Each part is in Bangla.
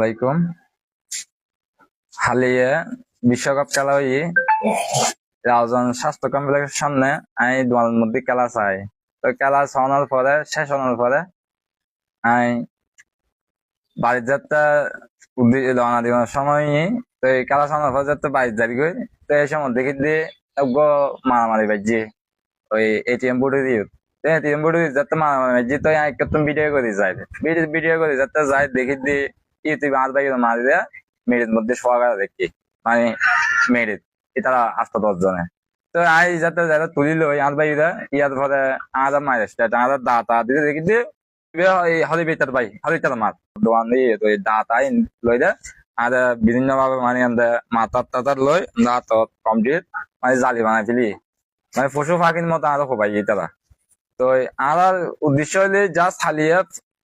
আলাইকুম। হালিয়ে বিশ্বকাপ খেলা হই রাউজান স্বাস্থ্য কমপ্লেক্সের সামনে। আমি দোয়ার মধ্যে খেলা চাই। তো খেলা শোনার পরে শেষ হওয়ার পরে আমি বাড়ির যাত্রা রওনা দিবার সময় তো এই খেলা শোনার পরে যাতে বাড়ির যাবি কই। তো এই সময় দেখি দিয়ে মারামারি বাজছে ওই এটিএম বোর্ডে দিয়ে। এটিএম বোর্ডে যাতে মারামারি বাজছে তো আমি একদম ভিডিও করে যাই। ভিডিও করে যাতে যাই দেখি দিয়ে তুই মাছ বাকি মাছ দেয়া মেরির মধ্যে সোয়াগা দেখি মানে মেরিট তারা 8-10 জনে। তো আই যাতে যারা তুলিল ওই আট বাইরা ইয়ার পরে আদা মায়ের আদা দাঁতা দিতে দেখি দিয়ে হলি বেতার ভাই হলি তার মাছ দোকান দিয়ে তো দাঁত আই লই দে আর বিভিন্ন ভাবে মানে আমরা মাথার টাতার লই দাঁত কমপ্লিট মানে জালি বানাই ফেলি মানে পশু পাখির মতো আরো খোবাই তারা। তো আর উদ্দেশ্য হলে জাস্ট হালিয়া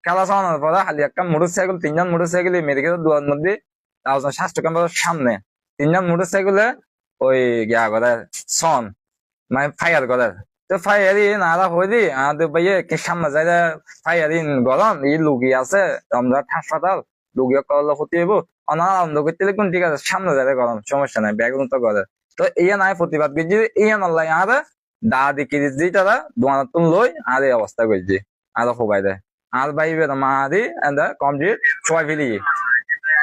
খেলা চালানোর পরে হালিয়া একটা মোটরসাইকেল 3জন মোটরসাইকেল মেডিকেল দুয়ার মধ্যে স্বাস্থ্য কেন্দ্রের সামনে 3জন মোটরসাইকেলে ওই গিয়া করে সন মানে ফায়ার করে। তো ফায়ারিন আরা হইলি আমাদের ভাইয়ে কে সামনে যাই ফায়ারিন গরম এই লুগি আছে আমরা হাসপাতাল লুগি করলে ক্ষতি হইব অনার আনন্দ করতে কোন ঠিক আছে সামনে যাই গরম সমস্যা নাই ব্যাগুন তো করে। তো ইয়া নাই প্রতিবাদ করছি ইয়া নল্লাই আর দা দেখি দিচ্ছি তারা দোয়ার তুম লই আর এই অবস্থা করছি আরো সবাই দেয় আর বাইবে মা দি কমপ্লিট সবাই ফেলি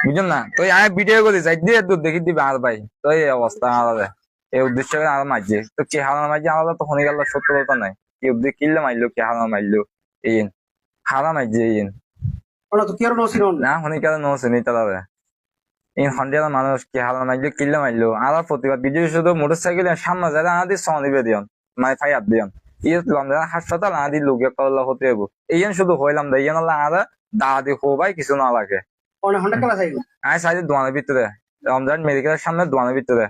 বুঝুন না। তো আমি ভিডিও করি যাই দিয়ে দুধ দেখি দিবে আর ভাই তো এই অবস্থা আলাদা এই উদ্দেশ্য করে আর মারছে তো কে হারানো মারছে আলাদা তো হয়ে গেল সত্য কথা নাই কি উদ্দেশ্য কিনলে মারলো কে হারানো মারলো এই হারা মারছে এই না হনি কেন নৌসেনি তারা ইন হন্ডিয়ার মানুষ কে হারানো মারলো কিনলে মারলো আর প্রতিবাদ বিজয় শুধু মোটরসাইকেল সামনে যারা আমাদের সনিবে দিয়ন মানে ফাইয়ার দিয়ন হাসপাতাল আদি লোকে করলে হতে হবো এই শুধু হইলাম দা ইয়ে আর দাদি হো ভাই কিছু না লাগে আমি চাইছি দোয়ানের ভিতরে রমজান মেডিকেলের সামনে দোয়ানের ভিতরে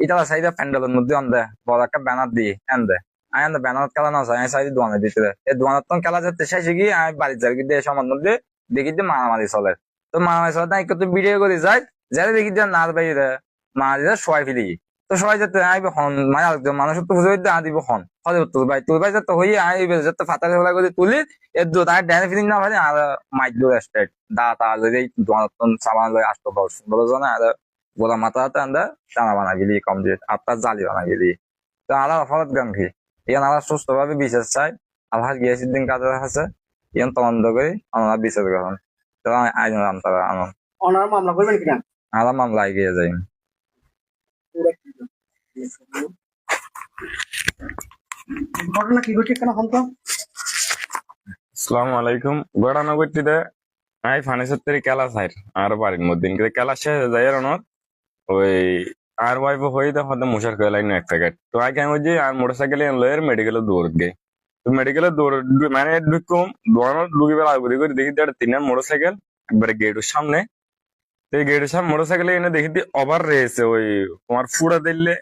এটা চাইছে প্যান্ডেলের মধ্যে আনদে বড় একটা ব্যানার দিয়ে আনদে আমি আনদে ব্যানার খেলা না চাই আমি চাইছি দোয়ানের ভিতরে এই দোয়ানের তো খেলা যাচ্ছে শেষে গিয়ে আমি বাড়ির যাই দিয়ে সমাজ মধ্যে দেখি দিয়ে মারামারি চলে। তো মারামারি চলে তাই একটু ভিডিও করে যাই যারা দেখি দিয়ে নাচ বাইরে মারি সবাই ফেলি তো সবাই যাতে আইবে হন মানে আরেকজন মানুষের তো বুঝে দিব হন হলে তুল ভাই যাতে হইয়ে আইবে যাতে ফাতালে হলা করে তুলি এর দু তাই ড্যান ফিলিং না হয় আর মাইক স্টেট দাঁত আর দোয়ান সাবান লই আসতো বড় জানা আর গোলা মাথা হাতে আন্দা টানা বানা গেলি কমপ্লিট আপনার জালি বানা গেলি। তো আলা ফলত গান কি ইয়ান আলা সুস্থ ভাবে বিচার চাই আল্লাহ গিয়েছি দিন কাজের আছে ইয়ান তদন্ত করে আমরা বিচার গ্রহণ তো আইন তারা আনন্দ অনার মামলা করবেন কিনা আলা মামলা এগিয়ে যাই। ঘটনা কি ঘটে কেন হতো? আসসালামু আলাইকুম। ঘটনা ঘটতে আই ফার্নিচার খেলা চাই আর বাড়ির মধ্যে খেলা শেষ হয়ে যায় অনর ওই আর ওয়াইফ হয়ে হয়তো মুসার খেয়ে লাইন এক প্যাকেট তো আই কেমন যে আর মোটরসাইকেল লয়ের মেডিকেলের দৌড় গে তো মেডিকেলের দৌড় মানে ঢুকুম দোয়ানোর ঢুকি বেলা আগুদি করে দেখি 3 মোটরসাইকেল একবারে গেটের সামনে তো এই গেটের সামনে মোটরসাইকেল এনে দেখি ওভার রেস ওই তোমার ফুড়া দিলে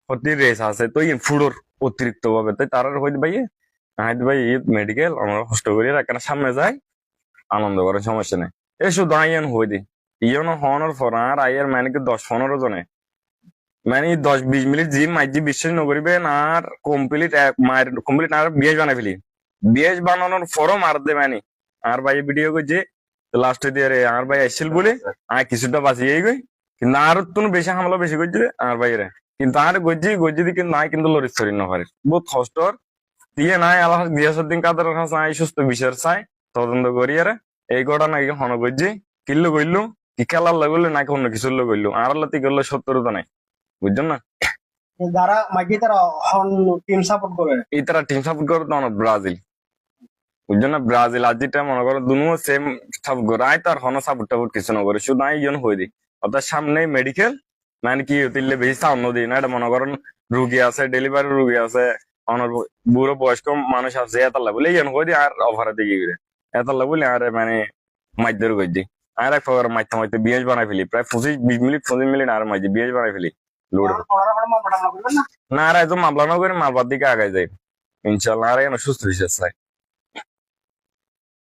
অতি রেস আছে তো ফুড়োর অতিরিক্ত ভাবে তাই তার হইতে ভাই ভাই ঈদ মেডিকেল আমরা কষ্ট করি এখানে সামনে যাই আনন্দ করার সমস্যা নেই এই শুধু আইন হই দি ইয়ন হওয়ানোর পর আর আইয়ের মানে কি 10-15 জনে মানে 10-20 মিনিট জিম মাইজি বিশ্বাস নকরিবেন আর কমপ্লিট মায়ের কমপ্লিট আর বিএস বানাই ফেলি বিএস বানানোর পরও মার দে মানে আর ভাই ভিডিও করছে লাস্টে দিয়ে আর ভাই আসছিল বলে আর কিছুটা বাঁচিয়ে গই কিন্তু আর তুমি বেশি হামলা বেশি করছে আর বাইরে কিন্তু আর গজ্জি দিকে নাই কিন্তু লরিস শরীর না পারে বহুত কষ্টর দিয়ে নাই আল্লাহ গিয়াসুদ্দিন কাদের কাছে আই সুস্থ বিচার চাই তদন্ত করি আর এই ঘটনা কি হন গজ্জি কিল্লু কইলু কি খেলার লাগলো নাকি অন্য কিছুর লোক কইলু আর আল্লাহ করলে সত্যরতা নাই বুঝছেন না। যারা মাঝে তারা হন টিম সাপোর্ট করে এই তারা টিম সাপোর্ট করে তো ব্রাজিল বুঝছেন না ব্রাজিল আজ যেটা মনে করো দুনো সেম সাপোর্ট করে আই তার হন সাপোর্ট টাপোর্ট কিছু না করে শুধু আই জন হয়ে দিই অর্থাৎ সামনে মেডিকেল মানে কি হতিলে বেশি সামনে দিই না এটা মনে করেন রুগী আছে ডেলিভারি রুগী আছে অনর বুড়ো বয়স্ক মানুষ আছে এতাল্লা বলে ইয়ান হয়ে দিই আর অফারে দিকে গিয়ে এতাল্লা বলে আর মানে মাইদের গজ্জি আর এক প্রকার মাইতে মাইতে বিএস বানাই ফেলি প্রায় 25-মিনিট আর মাইতে বিএস বানাই ফেলি লোড না আর একদম মামলা না করে মালবার দিকে আগায় যায় ইনশাল্লাহ আর সুস্থ হিসেবে চাই।